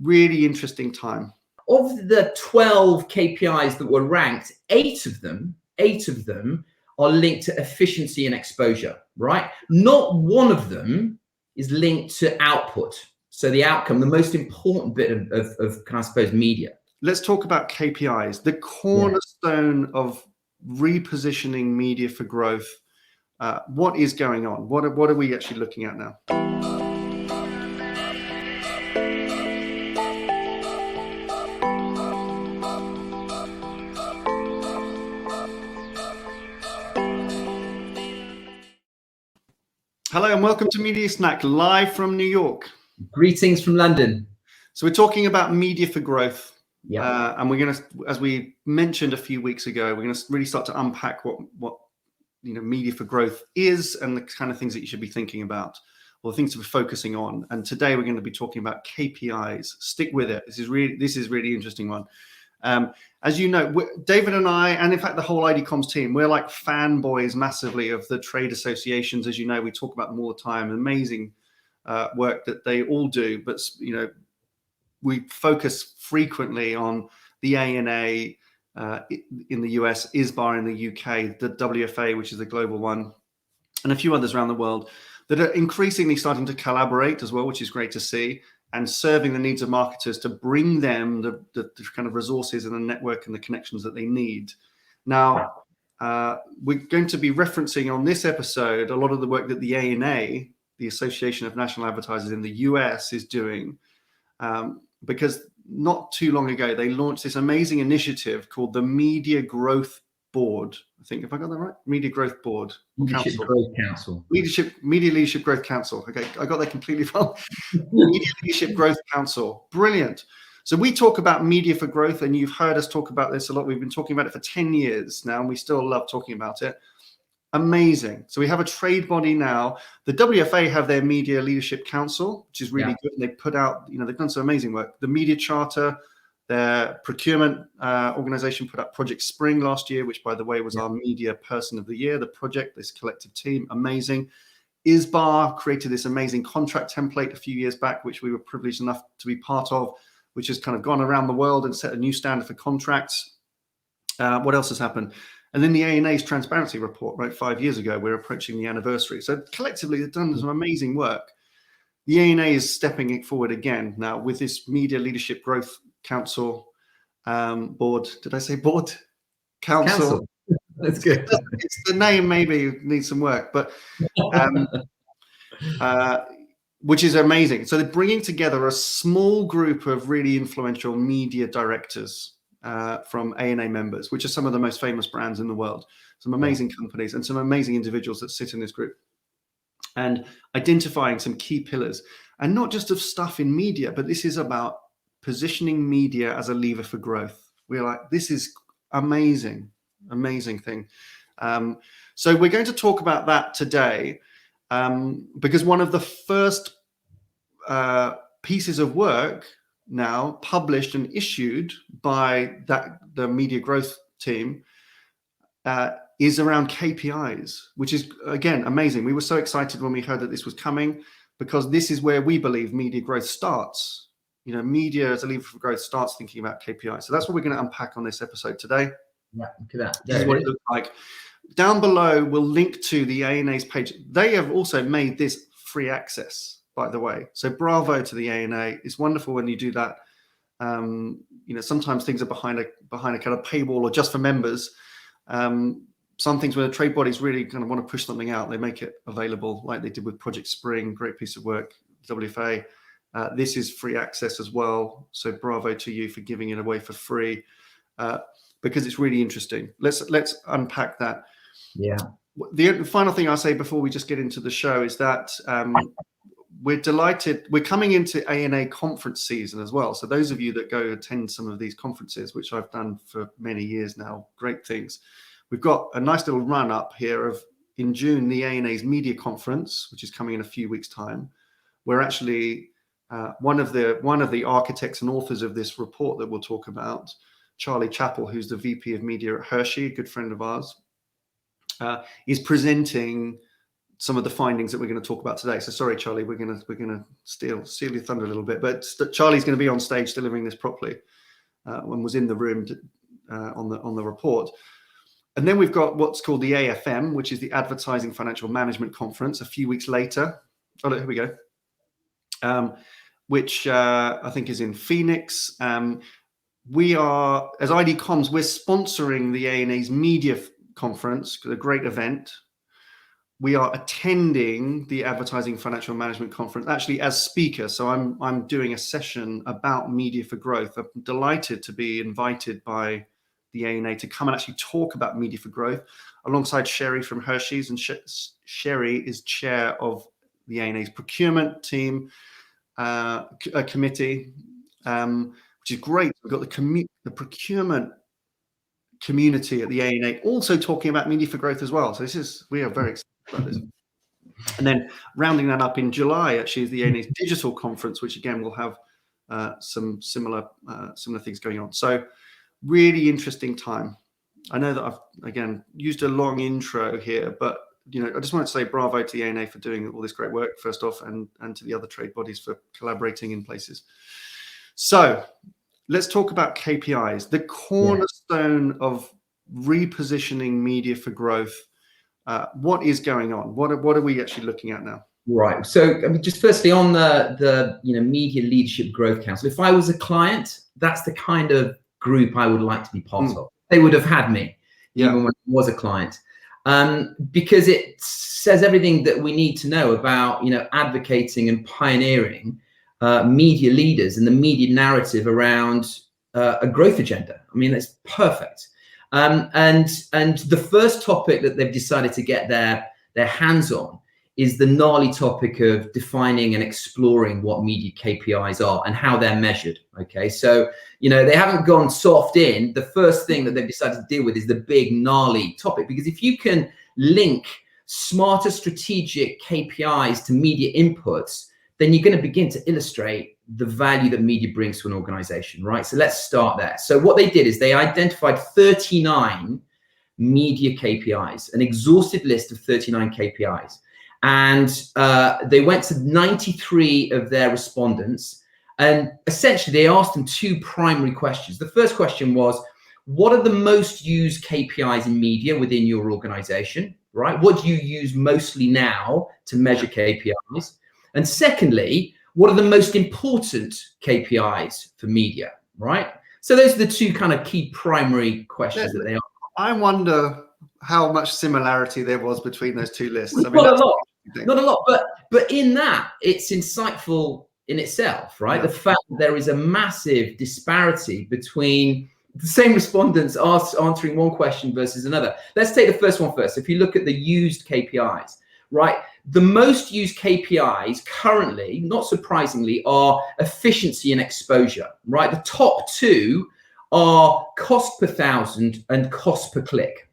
really interesting time. Of the 12 KPIs that were ranked, eight of them are linked to efficiency and exposure, right? Not one of them is linked to output. So the outcome, the most important bit of kind of, I suppose, media. Let's talk about KPIs, the cornerstone of repositioning media for growth. What is going on? What are we actually looking at now? Hello and welcome to Media Snack, live from New York. Greetings from London. So we're talking about media for growth. Yeah. And we're going to, as we mentioned a few weeks ago, we're going to really start to unpack what media for growth is and the kind of things that you should be thinking about, or the things to be focusing on. And today we're going to be talking about KPIs. Stick with it. This is really interesting one. As you know, David and I, and in fact the whole IDComms team, we're like fanboys massively of the trade associations. As you know, we talk about them all the time. Amazing work that they all do, but we focus frequently on the ANA in the US, ISBA in the UK, the WFA, which is the global one, and a few others around the world that are increasingly starting to collaborate as well, which is great to see, and serving the needs of marketers to bring them the kind of resources and the network and the connections that they need. Now, we're going to be referencing on this episode a lot of the work that the ANA, the Association of National Advertisers in the US, is doing, because not too long ago, they launched this amazing initiative called the Media Growth Board. I think, if I got that right, Media Growth Board. Media Leadership Growth Council. Okay, I got that completely wrong. Media Leadership Growth Council. Brilliant. So we talk about media for growth, and you've heard us talk about this a lot. We've been talking about it for 10 years now, and we still love talking about it. Amazing. So we have a trade body now. The WFA have their Media Leadership Council, which is really good. And they put out, they've done some amazing work. The Media Charter, their procurement organization, put out Project Spring last year, which, by the way, was our Media Person of the Year, the project, this collective team. Amazing. ISBA created this amazing contract template a few years back, which we were privileged enough to be part of, which has kind of gone around the world and set a new standard for contracts. What else has happened? And then the ANA's transparency report, right, 5 years ago, we're approaching the anniversary. So collectively, they've done some amazing work. The ANA is stepping it forward again now with this Media Leadership Growth Council board. Did I say board? Council. That's good. It's the name maybe needs some work, but which is amazing. So they're bringing together a small group of really influential media directors from ANA members, which are some of the most famous brands in the world, some amazing companies and some amazing individuals that sit in this group, and identifying some key pillars, and not just of stuff in media, but this is about positioning media as a lever for growth. We're like, this is amazing thing. So we're going to talk about that today, because one of the first pieces of work now published and issued by the media growth team is around KPIs, which is, again, amazing. We were so excited when we heard that this was coming, because this is where we believe media growth starts. Media as a lever for growth starts thinking about KPIs. So that's what we're going to unpack on this episode today. Yeah, look at that. This is what it looks like. Down below, we'll link to the ANA's page. They have also made this free access, by the way. So bravo to the ANA. It's wonderful when you do that. Sometimes things are behind a kind of paywall or just for members. Some things where the trade bodies really kind of want to push something out, they make it available, like they did with Project Spring. Great piece of work, WFA. This is free access as well. So bravo to you for giving it away for free, because it's really interesting. Let's unpack that. Yeah. The final thing I'll say before we just get into the show is that we're delighted. We're coming into ANA conference season as well. So those of you that go attend some of these conferences, which I've done for many years now, great things. We've got a nice little run up here of, in June, the ANA's media conference, which is coming in a few weeks' time. We're actually one of the architects and authors of this report that we'll talk about, Charlie Chappell, who's the VP of Media at Hershey, a good friend of ours, is presenting some of the findings that we're going to talk about today. So sorry, Charlie, we're going to steal your thunder a little bit, but Charlie's going to be on stage delivering this properly. When was in the room on the report. And then we've got what's called the AFM, which is the Advertising Financial Management Conference, a few weeks later. Oh, look, here we go. Which I think is in Phoenix. We are, as ID Comms, we're sponsoring the ANA's media conference, a great event. We are attending the Advertising Financial Management Conference, actually as speaker. So I'm doing a session about media for growth. I'm delighted to be invited by the ANA to come and actually talk about media for growth alongside Sherry from Hershey's. And Sherry is chair of the ANA's procurement team committee, which is great. We've got the procurement community at the ANA also talking about media for growth as well. So we are very excited about this. And then rounding that up in July, actually, is the ANA's digital conference, which again will have some similar things going on. So really interesting time. I know that I've again used a long intro here, but I just wanted to say bravo to the ANA for doing all this great work first off, and to the other trade bodies for collaborating in places. So let's talk about KPIs, the cornerstone of repositioning media for growth. What is going on? What are we actually looking at now? Right. So I mean, just firstly on the Media Leadership Growth Council, if I was a client, that's the kind of group I would like to be part of. They would have had me even when I was a client, because it says everything that we need to know about advocating and pioneering media leaders and the media narrative around a growth agenda. I mean, that's perfect. And the first topic that they've decided to get their hands on is the gnarly topic of defining and exploring what media KPIs are and how they're measured. Okay, so they haven't gone soft in. The first thing that they've decided to deal with is the big gnarly topic, because if you can link smarter strategic KPIs to media inputs, then you're going to begin to illustrate the value that media brings to an organization, right? So let's start there. So what they did is they identified 39 media KPIs, an exhaustive list of 39 KPIs. And they went to 93 of their respondents. And essentially, they asked them two primary questions. The first question was, what are the most used KPIs in media within your organization, right? What do you use mostly now to measure KPIs? And secondly, what are the most important KPIs for media, right? So those are the two kind of key primary questions that they asked. I wonder how much similarity there was between those two lists. I mean, not a lot, but in that, it's insightful in itself, right? The fact that there is a massive disparity between the same respondents answering one question versus another. Let's take the first one first. If you look at the used KPIs, right? The most used KPIs currently, not surprisingly, are efficiency and exposure, right? The top two are cost per thousand and cost per click,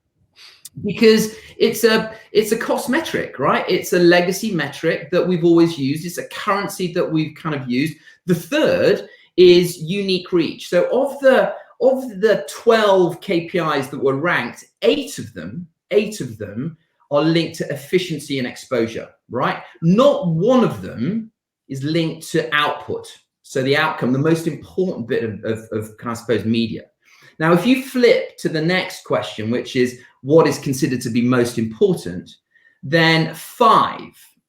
because it's a cost metric, right? It's a legacy metric that we've always used. It's a currency that we've kind of used. The third is unique reach. So of the 12 KPIs that were ranked, eight of them are linked to efficiency and exposure, right? Not one of them is linked to output. So the outcome, the most important bit of I suppose, media. Now, if you flip to the next question, which is what is considered to be most important, then 5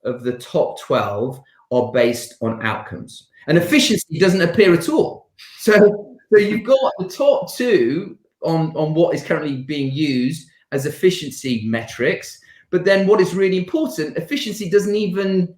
of the top 12 are based on outcomes. And efficiency doesn't appear at all. So you've got the top 2 on what is currently being used as efficiency metrics. But then what is really important, efficiency doesn't even,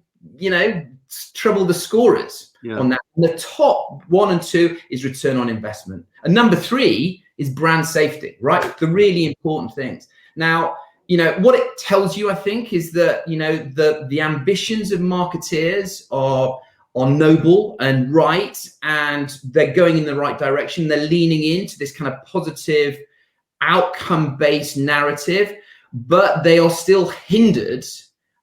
trouble the scorers on that. And the top 1 and 2 is return on investment. And number 3 is brand safety, right? The really important things. Now, what it tells you, I think, is that, the ambitions of marketeers are noble and right, and they're going in the right direction. They're leaning into this kind of positive outcome-based narrative, but they are still hindered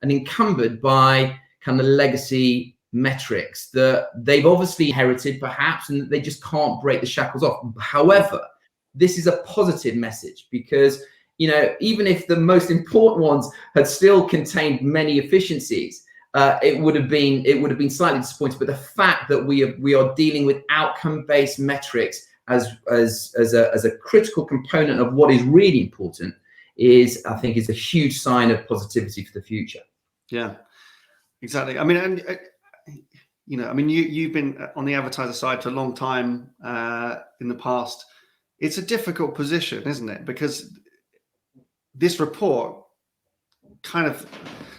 and encumbered by kind of legacy metrics that they've obviously inherited perhaps, and they just can't break the shackles off. However, this is a positive message, because you know, even if the most important ones had still contained many efficiencies, it would have been slightly disappointing. But the fact that we are dealing with outcome-based metrics as a critical component of what is really important I think is a huge sign of positivity for the future. Yeah, exactly. I mean, and you know, I mean, you've been on the advertiser side for a long time in the past. It's a difficult position, isn't it? Because this report kind of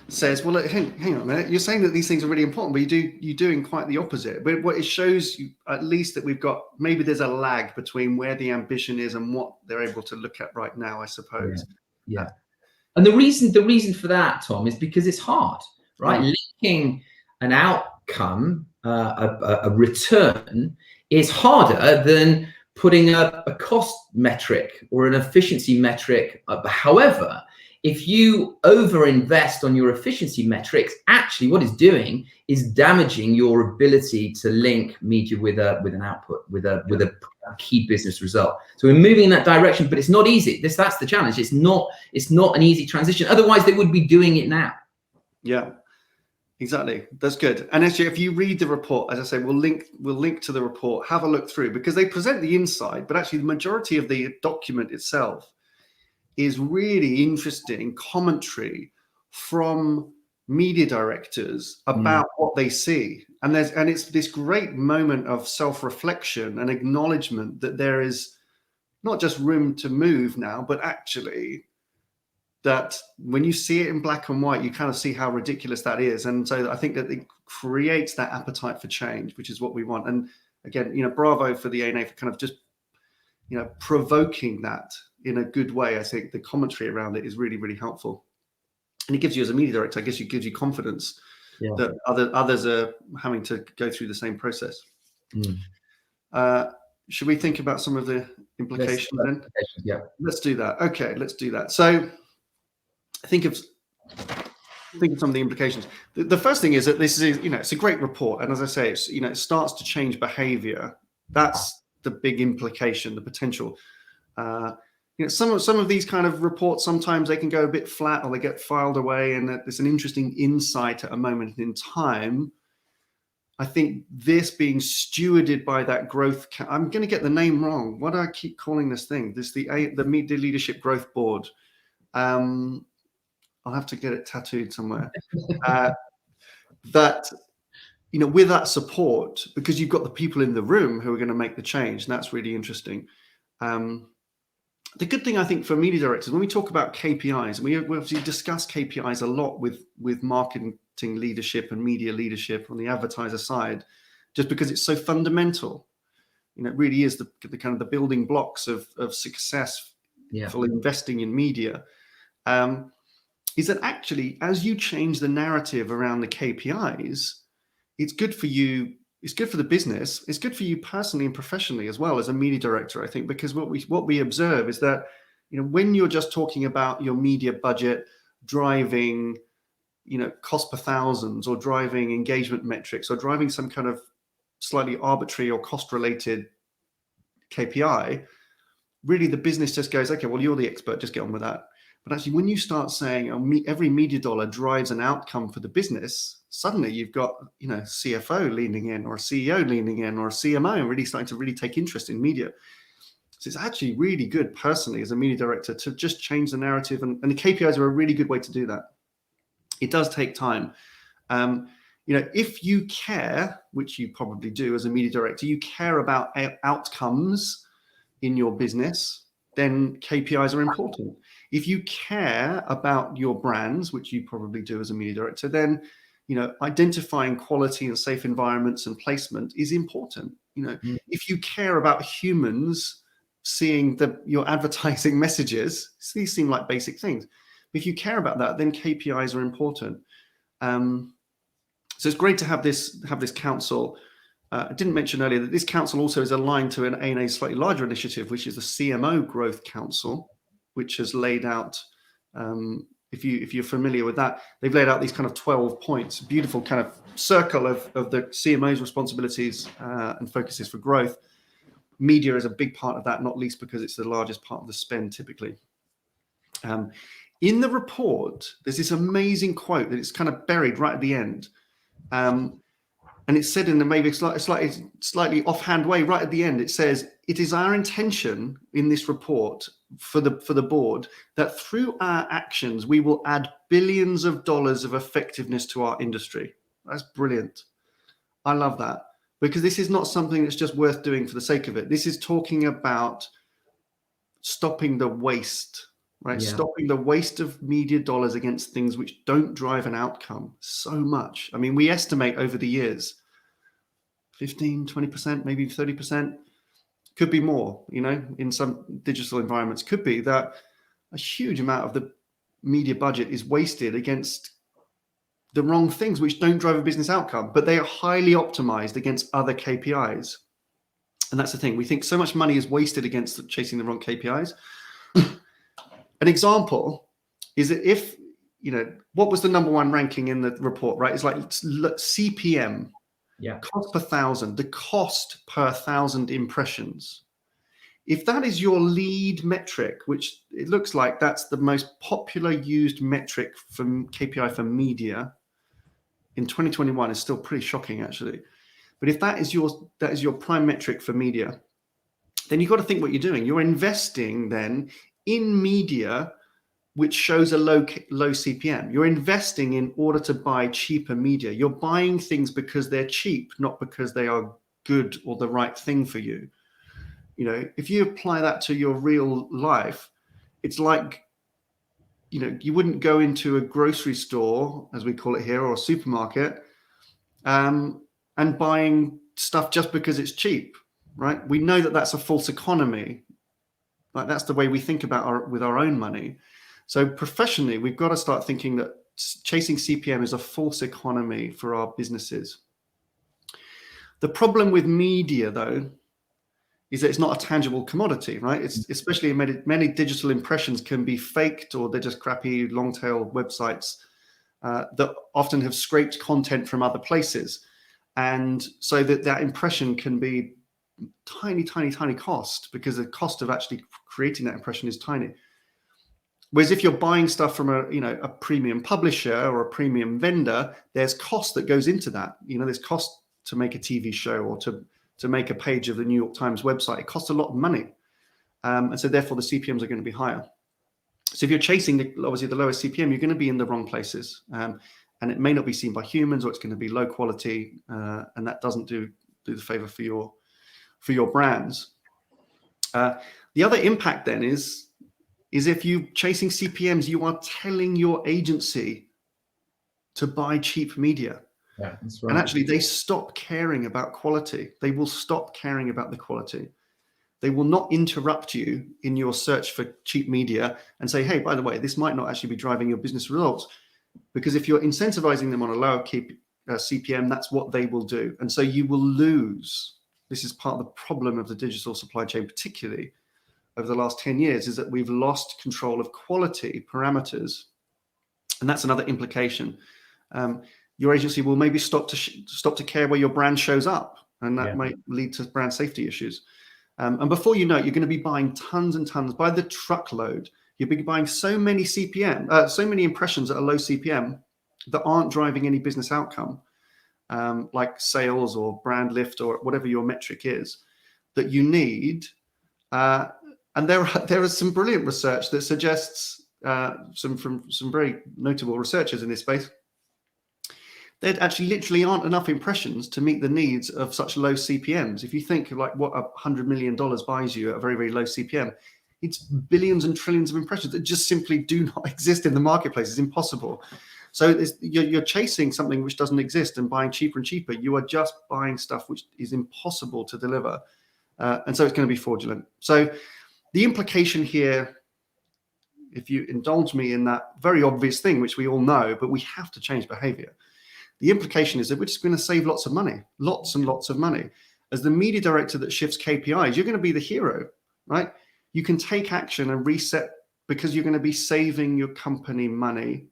says, well, hang on a minute, you're saying that these things are really important, but you're doing quite the opposite. But what it shows you, at least, that we've got, maybe there's a lag between where the ambition is and what they're able to look at right now, I suppose. Yeah. And the reason for that, Tom, is because it's hard, right? Yeah. Linking an outcome, a return, is harder than putting a cost metric or an efficiency metric. However, if you overinvest on your efficiency metrics, actually what it's doing is damaging your ability to link media with an output, with a key business result. So we're moving in that direction, but it's not easy. That's the challenge. It's not an easy transition. Otherwise, they would be doing it now. Yeah, exactly. That's good. And actually, if you read the report, as I say, we'll link to the report. Have a look through, because they present the inside, but actually the majority of the document itself is really interesting commentary from media directors about what they see. And it's this great moment of self-reflection and acknowledgement that there is not just room to move now, but actually that when you see it in black and white, you kind of see how ridiculous that is. And so I think that it creates that appetite for change, which is what we want. And again, you know, bravo for the ANA for kind of just, you know, provoking that in a good way. I think the commentary around it is really, really helpful. And it gives you, as a media director, I guess it gives you confidence that others are having to go through the same process. Should we think about some of the implications then? Yeah. Let's do that. Okay, let's do that. So think of some of the implications. The first thing is that this is, you know, it's a great report. And as I say, it's, you know, it starts to change behavior. That's the big implication, the potential. You know, some of these kind of reports, sometimes they can go a bit flat or they get filed away, and there's an interesting insight at a moment in time. I think this being stewarded by that growth, I'm going to get the name wrong. What do I keep calling this thing? The Media Leadership Growth Board. I'll have to get it tattooed somewhere. That, you know, with that support, because you've got the people in the room who are going to make the change, and that's really interesting. The good thing, I think, for media directors, when we talk about KPIs, we obviously discuss KPIs a lot with marketing leadership and media leadership on the advertiser side, just because it's so fundamental. You know, it really is the kind of the building blocks of success for investing in media. Is that actually, as you change the narrative around the KPIs, it's good for you. It's good for the business. It's good for you personally and professionally as well as a media director, I think, because what we observe is that, you know, when you're just talking about your media budget driving, you know, cost per thousands, or driving engagement metrics, or driving some kind of slightly arbitrary or cost related KPI, really the business just goes, okay, well, you're the expert, just get on with that. But actually, when you start saying every media dollar drives an outcome for the business, suddenly you've got, you know, CFO leaning in, or a CEO leaning in, or a CMO really starting to really take interest in media. So it's actually really good personally as a media director to just change the narrative, and the KPIs are a really good way to do that. It does take time. You know, if you care, which you probably do as a media director, you care about outcomes in your business, then KPIs are important. If you care about your brands, which you probably do as a media director, then, you know, identifying quality and safe environments and placement is important. You know, if you care about humans seeing your advertising messages, these seem like basic things. If you care about that, then KPIs are important. So it's great to have this council. I didn't mention earlier that this council also is aligned to an ANA slightly larger initiative, which is the CMO Growth Council, which has laid out, if you're familiar with that, they've laid out these kind of 12 points, beautiful kind of circle of the CMO's responsibilities and focuses for growth. Media is a big part of that, not least because it's the largest part of the spend typically. In the report, there's this amazing quote that it's kind of buried right at the end. And it's said in a maybe slightly offhand way right at the end. It says, "It is our intention in this report for the board that through our actions, we will add billions of dollars of effectiveness to our industry." That's brilliant. I love that, because this is not something that's just worth doing for the sake of it. This is talking about stopping the waste, right? Yeah. Stopping the waste of media dollars against things which don't drive an outcome so much. I mean, we estimate over the years, 15, 20%, maybe 30%, could be more, in some digital environments, could be that a huge amount of the media budget is wasted against the wrong things which don't drive a business outcome, but they are highly optimized against other KPIs. And that's the thing. We think so much money is wasted against chasing the wrong KPIs. An example is that if, what was the number one ranking in the report, right? It's like CPM, cost per thousand, the cost per thousand impressions. If that is your lead metric, which it looks like that's the most popular used metric for KPI for media in 2021, is still pretty shocking, actually. But if that is your prime metric for media, then you've got to think what you're doing. You're investing then in media which shows a low CPM. You're investing in order to buy cheaper media. You're buying things because they're cheap, not because they are good or the right thing for you. If you apply that to your real life, it's like, you wouldn't go into a grocery store, as we call it here, or a supermarket, and buying stuff just because it's cheap, right? We know that that's a false economy. Like, that's the way we think about with our own money. So professionally, we've got to start thinking that chasing CPM is a false economy for our businesses. The problem with media, though, is that it's not a tangible commodity, right? It's especially many digital impressions can be faked, or they're just crappy long-tail websites that often have scraped content from other places. And so that impression can be tiny cost, because the cost of actually creating that impression is tiny. Whereas if you're buying stuff from a premium publisher or a premium vendor, there's cost that goes into that. There's cost to make a TV show or to make a page of the New York Times website. It costs a lot of money. And so therefore the CPMs are going to be higher. So if you're chasing obviously the lowest CPM, you're going to be in the wrong places. And it may not be seen by humans, or it's going to be low quality. And that doesn't do the favor for your brands. The other impact then is if you chasing CPMs, you are telling your agency to buy cheap media. Yeah, that's right. And actually, they stop caring about quality. They will stop caring about the quality. They will not interrupt you in your search for cheap media and say, hey, by the way, this might not actually be driving your business results. Because if you're incentivizing them on a lower CPM, that's what they will do. And so you will lose. This is part of the problem of the digital supply chain, particularly over the last 10 years, is that we've lost control of quality parameters. And that's another implication. Your agency will maybe stop to care where your brand shows up, and that might lead to brand safety issues. And before you know it, you're going to be buying tons and tons by the truckload. You'll be buying so many so many impressions at a low CPM that aren't driving any business outcome, like sales or brand lift or whatever your metric is that you need. And there is some brilliant research that suggests from some very notable researchers in this space, there actually literally aren't enough impressions to meet the needs of such low CPMs. If you think of like what $100 million buys you at a very, very low CPM, it's billions and trillions of impressions that just simply do not exist in the marketplace. It's impossible. So you're chasing something which doesn't exist and buying cheaper and cheaper. You are just buying stuff which is impossible to deliver. And so it's going to be fraudulent. So the implication here, if you indulge me in that very obvious thing, which we all know, but we have to change behavior. The implication is that we're just going to save lots of money, lots and lots of money. As the media director that shifts KPIs, you're going to be the hero, right? You can take action and reset because you're going to be saving your company money,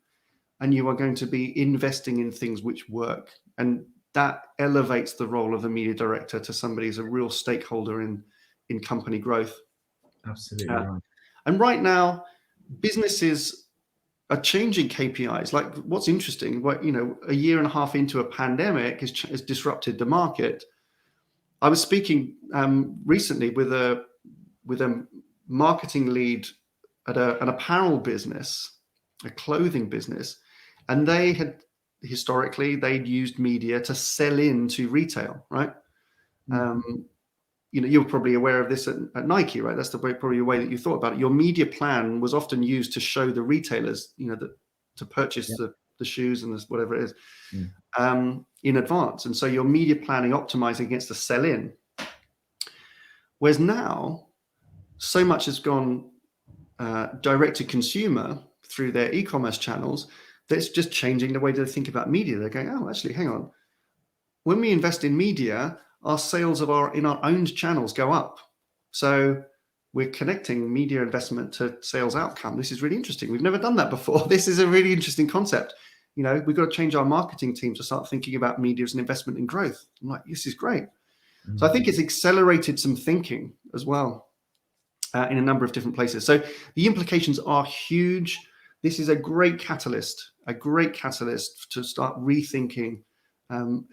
and you are going to be investing in things which work. And that elevates the role of the media director to somebody who's a real stakeholder in company growth. Absolutely right. And right now, businesses are changing KPIs. Like, what's interesting, a year and a half into a pandemic has disrupted the market. I was speaking recently with a marketing lead at an apparel business, a clothing business, and they had historically they'd used media to sell into retail, right? You're probably aware of this at Nike, right? That's probably a way that you thought about it. Your media plan was often used to show the retailers, to purchase the shoes and whatever it is in advance. And so your media planning optimizing against the sell-in. Whereas now, so much has gone direct to consumer through their e-commerce channels that it's just changing the way they think about media. They're going, oh, actually, hang on. When we invest in media, our sales in our owned channels go up. So we're connecting media investment to sales outcome. This is really interesting. We've never done that before. This is a really interesting concept. We've got to change our marketing team to start thinking about media as an investment in growth. I'm like, this is great. So I think it's accelerated some thinking as well in a number of different places. So the implications are huge. This is a great catalyst to start rethinking.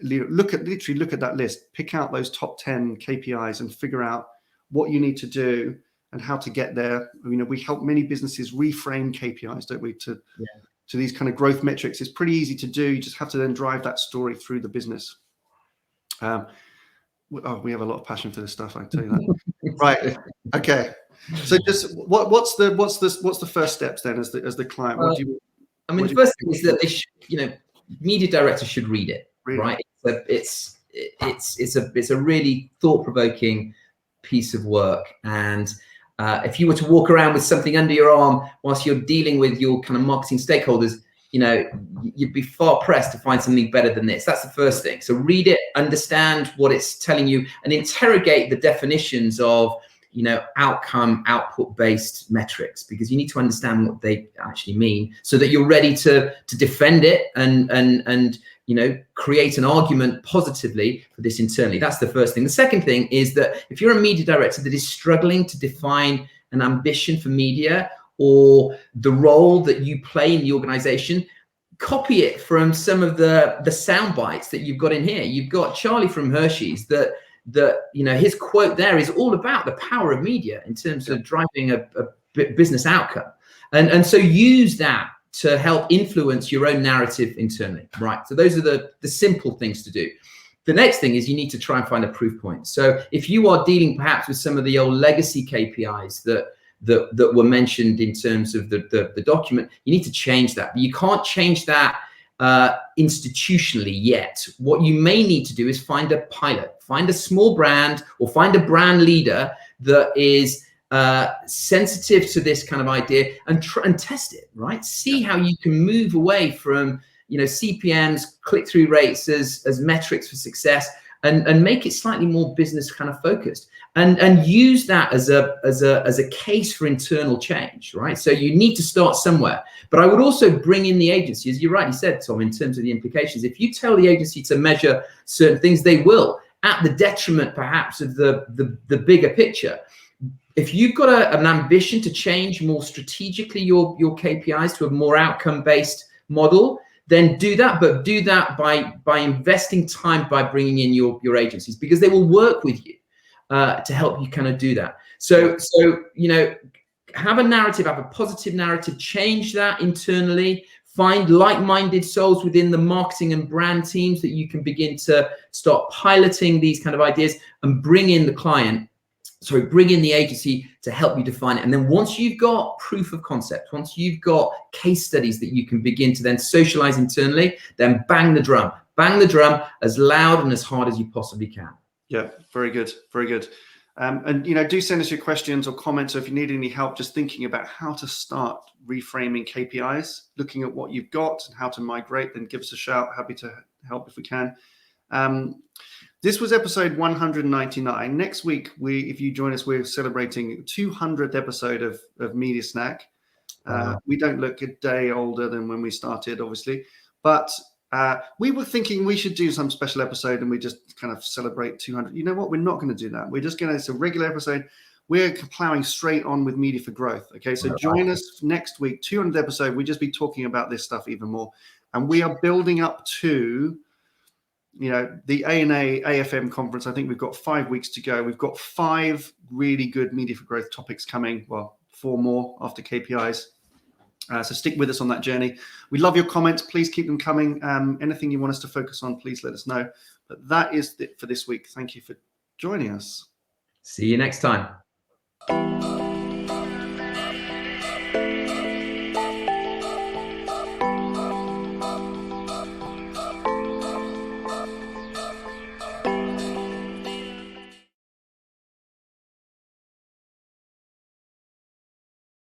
Look at that list, pick out those top 10 KPIs and figure out what you need to do and how to get there. We help many businesses reframe KPIs, don't we, to these kind of growth metrics. It's pretty easy to do. You just have to then drive that story through the business. We have a lot of passion for this stuff, I can tell you that. Right. Okay. So just what's the first steps then as the client? The first thing is that they should, media directors should read it. Right. It's a really thought-provoking piece of work. And if you were to walk around with something under your arm whilst you're dealing with your kind of marketing stakeholders, you'd be far pressed to find something better than this. That's the first thing. So read it, understand what it's telling you, and interrogate the definitions of, outcome, output-based metrics, because you need to understand what they actually mean so that you're ready to defend it and create an argument positively for this internally. That's the first thing. The second thing is that if you're a media director that is struggling to define an ambition for media or the role that you play in the organization, copy it from some of the sound bites that you've got in here. You've got Charlie from Hershey's that his quote there is all about the power of media in terms of driving a business outcome. And so use that to help influence your own narrative internally, right? So those are the simple things to do. The next thing is you need to try and find a proof point. So if you are dealing perhaps with some of the old legacy KPIs that were mentioned in terms of the document, you need to change that. But you can't change that institutionally yet. What you may need to do is find a pilot, find a small brand or find a brand leader that is sensitive to this kind of idea and test it, right? See how you can move away from, CPMs, click-through rates as metrics for success and make it slightly more business kind of focused and use that as a case for internal change, right? So you need to start somewhere. But I would also bring in the agency, as you rightly said, Tom, in terms of the implications. If you tell the agency to measure certain things, they will, at the detriment perhaps of the bigger picture. If you've got an ambition to change more strategically your KPIs to a more outcome-based model, then do that, but do that by investing time by bringing in your agencies, because they will work with you to help you kind of do that. So have a narrative, have a positive narrative, change that internally, find like-minded souls within the marketing and brand teams that you can begin to start piloting these kind of ideas and bring in the agency to help you define it. And then once you've got proof of concept, once you've got case studies that you can begin to then socialize internally, then bang the drum as loud and as hard as you possibly can. Yeah, very good. Very good. And, do send us your questions or comments. So if you need any help, just thinking about how to start reframing KPIs, looking at what you've got and how to migrate, then give us a shout. Happy to help if we can. This was episode 199. Next week, if you join us, we're celebrating 200th episode of Media Snack. We don't look a day older than when we started, obviously, but we were thinking we should do some special episode and we just kind of celebrate 200. You know what? We're not going to do that. It's a regular episode. we're plowing straight on with Media for Growth. Okay, so join us next week, 200th episode. We'll just be talking about this stuff even more. And we are building up to, you know, the ANA AFM conference. I think we've got 5 weeks to go. We've got 5 really good Media for Growth topics coming. Well, 4 more after KPIs. So stick with us on that journey. We love your comments. Please keep them coming. Anything you want us to focus on, please let us know. But that is it for this week. Thank you for joining us. See you next time.